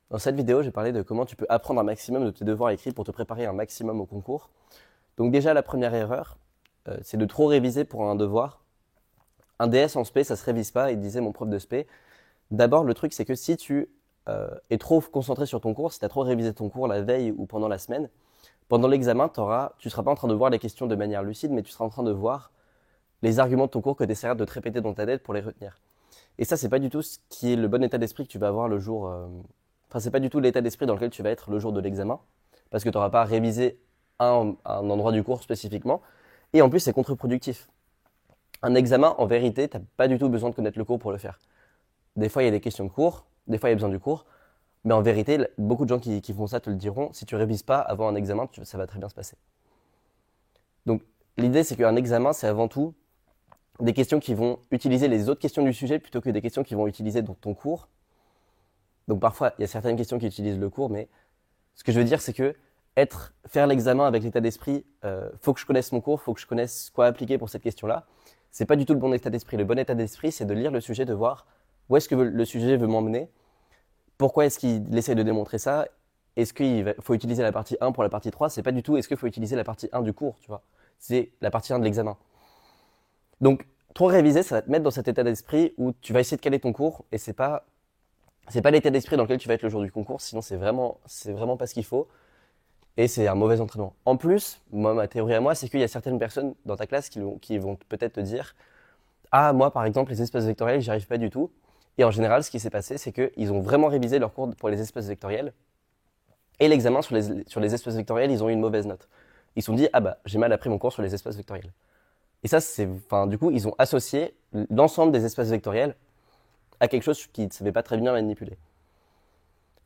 Dans cette vidéo, j'ai parlé de comment tu peux apprendre un maximum de tes devoirs écrits pour te préparer un maximum au concours. Donc déjà, la première erreur, c'est de trop réviser pour un devoir. Un DS en spé, ça se révise pas, il disait mon prof de spé. D'abord, le truc, c'est que si tu es trop concentré sur ton cours, si tu as trop révisé ton cours la veille ou pendant la semaine, pendant l'examen, tu seras pas en train de voir les questions de manière lucide, mais tu seras en train de voir les arguments de ton cours que tu essaieras de te répéter dans ta tête pour les retenir. Et ça, c'est pas du tout ce qui est le bon état d'esprit que tu vas avoir le jour. Enfin, c'est pas du tout l'état d'esprit dans lequel tu vas être le jour de l'examen, parce que tu n'auras pas révisé un endroit du cours spécifiquement. Et en plus, c'est contre-productif. Un examen, en vérité, tu n'as pas du tout besoin de connaître le cours pour le faire. Des fois, il y a des questions de cours, des fois, il y a besoin du cours. Mais en vérité, beaucoup de gens qui font ça te le diront. Si tu révises pas avant un examen, ça va très bien se passer. Donc, l'idée, c'est qu'un examen, c'est avant tout des questions qui vont utiliser les autres questions du sujet plutôt que des questions qui vont utiliser dans ton cours. Donc parfois, il y a certaines questions qui utilisent le cours, mais ce que je veux dire, c'est que faire l'examen avec l'état d'esprit, faut que je connaisse mon cours, faut que je connaisse quoi appliquer pour cette question-là. C'est pas du tout le bon état d'esprit. Le bon état d'esprit, c'est de lire le sujet, de voir où est-ce que le sujet veut m'emmener, pourquoi est-ce qu'il essaie de démontrer ça, est-ce qu'il faut utiliser la partie 1 pour la partie 3, c'est pas du tout est-ce qu'il faut utiliser la partie 1 du cours, tu vois. C'est la partie 1 de l'examen. Donc, trop réviser, ça va te mettre dans cet état d'esprit où tu vas essayer de caler ton cours et c'est pas l'état d'esprit dans lequel tu vas être le jour du concours, sinon c'est vraiment pas ce qu'il faut et c'est un mauvais entraînement. En plus, moi, ma théorie à moi, c'est qu'il y a certaines personnes dans ta classe qui vont peut-être te dire ah, moi par exemple, les espaces vectoriels, j'y arrive pas du tout. Et en général, ce qui s'est passé, c'est qu'ils ont vraiment révisé leur cours pour les espaces vectoriels et l'examen sur les espaces vectoriels, ils ont eu une mauvaise note. Ils se sont dit ah bah, j'ai mal appris mon cours sur les espaces vectoriels. Et ça, du coup, ils ont associé l'ensemble des espaces vectoriels à quelque chose qu'ils ne savaient pas très bien manipuler.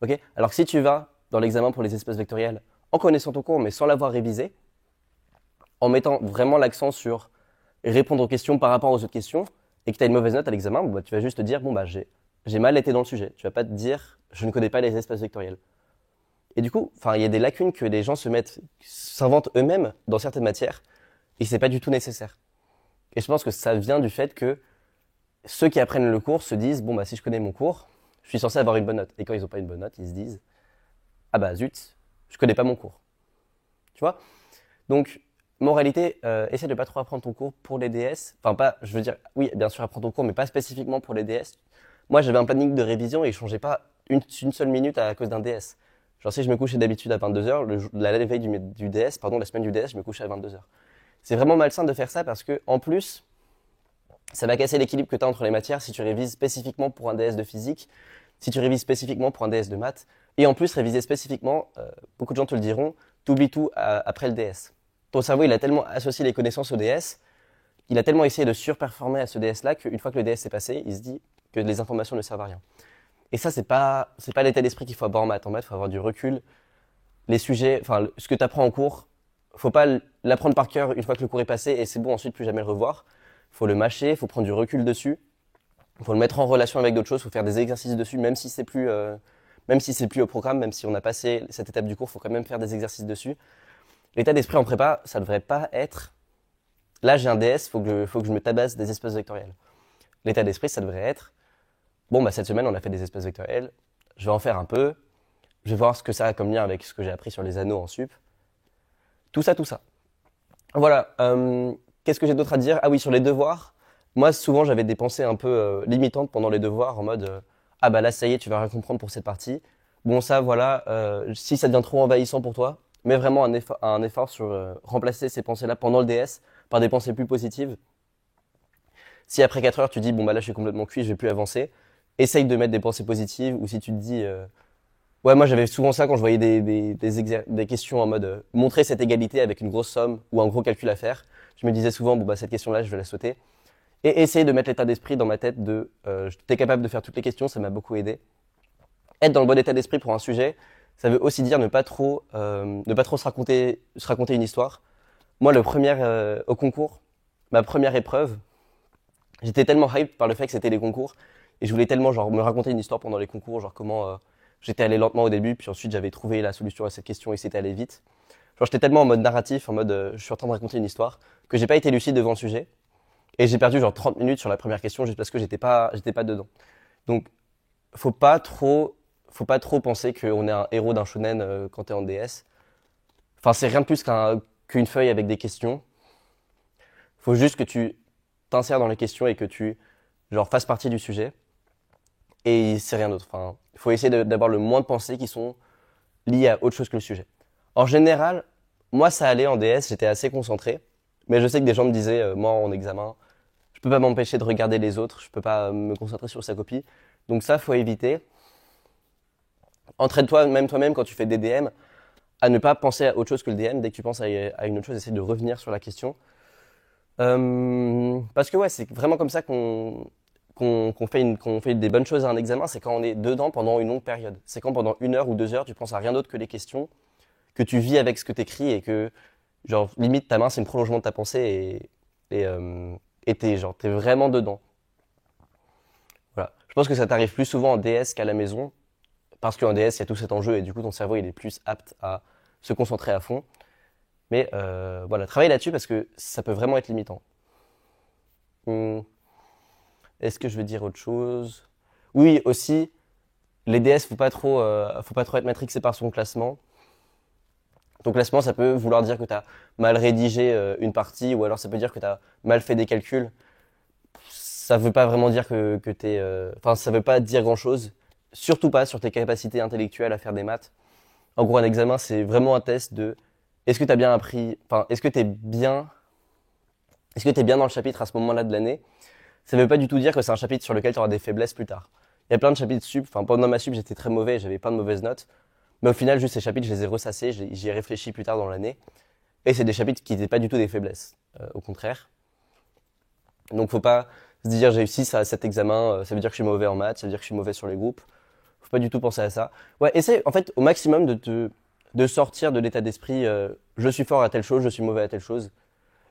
Ok. Alors que si tu vas dans l'examen pour les espaces vectoriels en connaissant ton cours mais sans l'avoir révisé, en mettant vraiment l'accent sur répondre aux questions par rapport aux autres questions, et que tu as une mauvaise note à l'examen, bah, tu vas juste te dire bon bah j'ai mal été dans le sujet. Tu vas pas te dire je ne connais pas les espaces vectoriels. Et du coup, il y a des lacunes que les gens s'inventent eux-mêmes dans certaines matières, et c'est pas du tout nécessaire. Et je pense que ça vient du fait que ceux qui apprennent le cours se disent bon bah si je connais mon cours, je suis censé avoir une bonne note. Et quand ils n'ont pas une bonne note, ils se disent ah bah zut, je connais pas mon cours. Tu vois. Donc moralité, essaie de pas trop apprendre ton cours pour les DS. Enfin pas, je veux dire oui bien sûr apprendre ton cours, mais pas spécifiquement pour les DS. Moi j'avais un planning de révision et je changeais pas une seule minute à cause d'un DS. Genre si je me couchais d'habitude à 22h, la veille du DS, pardon, la semaine du DS, je me couchais à 22h. C'est vraiment malsain de faire ça parce que en plus ça va casser l'équilibre que tu as entre les matières si tu révises spécifiquement pour un DS de physique, si tu révises spécifiquement pour un DS de maths, et en plus réviser spécifiquement, beaucoup de gens te le diront, t'oublies tout après le DS. Ton cerveau, il a tellement associé les connaissances au DS, il a tellement essayé de surperformer à ce DS-là qu'une fois que le DS est passé, il se dit que les informations ne servent à rien. Et ça, c'est pas l'état d'esprit qu'il faut avoir en maths. En maths, il faut avoir du recul. Les sujets, enfin, ce que tu apprends en cours, faut pas l'apprendre par cœur une fois que le cours est passé et c'est bon, ensuite plus jamais le revoir. Faut le mâcher, faut prendre du recul dessus, faut le mettre en relation avec d'autres choses, faut faire des exercices dessus, même si c'est plus au programme, même si on a passé cette étape du cours, faut quand même faire des exercices dessus. L'état d'esprit en prépa, ça devrait pas être, là j'ai un DS, faut que je me tabasse des espaces vectoriels. L'état d'esprit, ça devrait être, bon bah cette semaine on a fait des espaces vectoriels, je vais en faire un peu, je vais voir ce que ça a comme lien avec ce que j'ai appris sur les anneaux en sup. Tout ça, tout ça. Voilà. Qu'est-ce que j'ai d'autre à dire? Ah oui, sur les devoirs. Moi, souvent, j'avais des pensées un peu limitantes pendant les devoirs, en mode ah bah là, ça y est, tu vas rien comprendre pour cette partie. Bon, ça, voilà. Si ça devient trop envahissant pour toi, mets vraiment un effort sur remplacer ces pensées-là pendant le DS par des pensées plus positives. Si après 4 heures, tu dis bon bah là, je suis complètement cuit, je vais plus avancer, essaye de mettre des pensées positives. Ou si tu te dis ouais, moi j'avais souvent ça quand je voyais des questions en mode montrer cette égalité avec une grosse somme ou un gros calcul à faire. Je me disais souvent, bon bah cette question-là, je vais la sauter. Et essayer de mettre l'état d'esprit dans ma tête de t'es capable de faire toutes les questions, ça m'a beaucoup aidé. Être dans le bon état d'esprit pour un sujet, ça veut aussi dire ne pas trop se raconter une histoire. Moi, au concours, ma première épreuve, j'étais tellement hype par le fait que c'était les concours et je voulais tellement genre me raconter une histoire pendant les concours, genre comment j'étais allé lentement au début, puis ensuite j'avais trouvé la solution à cette question et c'était allé vite. Genre j'étais tellement en mode narratif, en mode je suis en train de raconter une histoire, que j'ai pas été lucide devant le sujet. Et j'ai perdu genre 30 minutes sur la première question juste parce que j'étais pas dedans. Donc, faut pas trop, faut pas trop penser qu'on est un héros d'un shonen quand t'es en DS. Enfin, c'est rien de plus qu'une feuille avec des questions. Faut juste que tu t'insères dans les questions et que tu genre fasses partie du sujet. Et c'est rien d'autre. Enfin, il faut essayer d'avoir le moins de pensées qui sont liées à autre chose que le sujet. En général, moi ça allait en DS, j'étais assez concentré. Mais je sais que des gens me disaient, moi en examen, je peux pas m'empêcher de regarder les autres, je peux pas me concentrer sur sa copie. Donc ça, faut éviter. Entraîne-toi, même toi-même, quand tu fais des DM, à ne pas penser à autre chose que le DM. Dès que tu penses à une autre chose, essaie de revenir sur la question. Parce que ouais, c'est vraiment comme ça qu'on fait des bonnes choses à un examen, c'est quand on est dedans pendant une longue période. C'est quand pendant 1 heure ou 2 heures, tu penses à rien d'autre que les questions, que tu vis avec ce que t'écris et que, genre, limite, ta main, c'est une prolongement de ta pensée et t'es vraiment dedans. Voilà. Je pense que ça t'arrive plus souvent en DS qu'à la maison, parce qu'en DS, il y a tout cet enjeu et du coup, ton cerveau, il est plus apte à se concentrer à fond. Mais voilà, travaille là-dessus parce que ça peut vraiment être limitant. Hum, Est-ce que je veux dire autre chose? Oui, aussi, les DS, faut pas trop être matrixé par son classement. Ton classement, ça peut vouloir dire que tu as mal rédigé une partie, ou alors ça peut dire que tu as mal fait des calculs. Ça veut pas vraiment dire que t'es, enfin, ça veut pas dire grand-chose. Surtout pas sur tes capacités intellectuelles à faire des maths. En gros, un examen, c'est vraiment un test de est-ce que tu as bien appris, enfin, est-ce que t'es bien dans le chapitre à ce moment-là de l'année. Ça veut pas du tout dire que c'est un chapitre sur lequel tu auras des faiblesses plus tard. Il y a plein de chapitres sup, enfin, pendant ma sup, j'étais très mauvais, j'avais plein de mauvaises notes. Mais au final, juste ces chapitres, je les ai ressassés, j'y ai réfléchi plus tard dans l'année. Et c'est des chapitres qui n'étaient pas du tout des faiblesses, au contraire. Donc faut pas se dire j'ai réussi à cet examen, ça veut dire que je suis mauvais en maths, ça veut dire que je suis mauvais sur les groupes. Faut pas du tout penser à ça. Ouais, essaie en fait au maximum de sortir de l'état d'esprit je suis fort à telle chose, je suis mauvais à telle chose.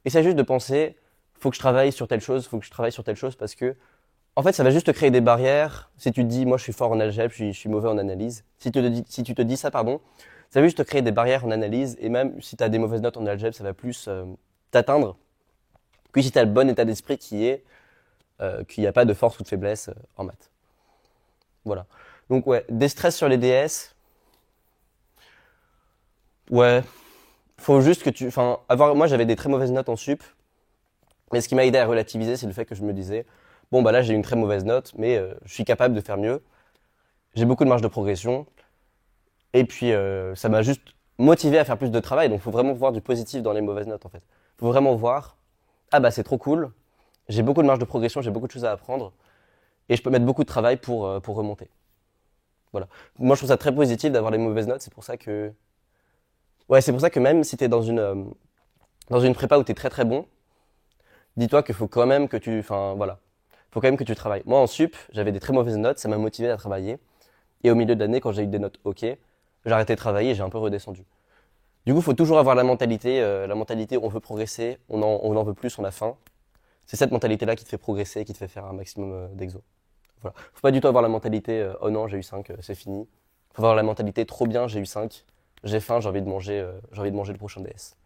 Essaie juste de penser faut que je travaille sur telle chose, faut que je travaille sur telle chose parce que en fait ça va juste te créer des barrières. Si tu te dis moi je suis fort en algèbre, je suis mauvais en analyse. Si tu te dis ça pardon, ça va juste te créer des barrières en analyse et même si tu as des mauvaises notes en algèbre, ça va plus t'atteindre que si tu as le bon état d'esprit qui est qu'il n'y a pas de force ou de faiblesse en maths. Voilà. Donc ouais, des stress sur les DS. Ouais, faut juste que moi j'avais des très mauvaises notes en sup, mais ce qui m'a aidé à relativiser, c'est le fait que je me disais, bon bah là j'ai une très mauvaise note, mais je suis capable de faire mieux. J'ai beaucoup de marge de progression, et puis ça m'a juste motivé à faire plus de travail. Donc faut vraiment voir du positif dans les mauvaises notes en fait. Faut vraiment voir, ah bah c'est trop cool, j'ai beaucoup de marge de progression, j'ai beaucoup de choses à apprendre, et je peux mettre beaucoup de travail pour remonter. Voilà. Moi, je trouve ça très positif d'avoir les mauvaises notes. C'est pour ça que même si t'es dans une prépa où t'es très très bon, dis-toi qu'il faut quand même enfin voilà, faut quand même que tu travailles. Moi, en sup, j'avais des très mauvaises notes, ça m'a motivé à travailler. Et au milieu de l'année, quand j'ai eu des notes ok, j'ai arrêté de travailler et j'ai un peu redescendu. Du coup, faut toujours avoir la mentalité on veut progresser, on en veut plus, on a faim. C'est cette mentalité-là qui te fait progresser, qui te fait faire un maximum d'exos. Voilà. Faut pas du tout avoir la mentalité oh non, j'ai eu 5, c'est fini. Faut avoir la mentalité trop bien, j'ai eu 5, j'ai faim, j'ai envie de manger le prochain DS.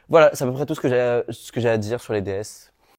Voilà, c'est à peu près tout ce que j'ai à dire sur les DS.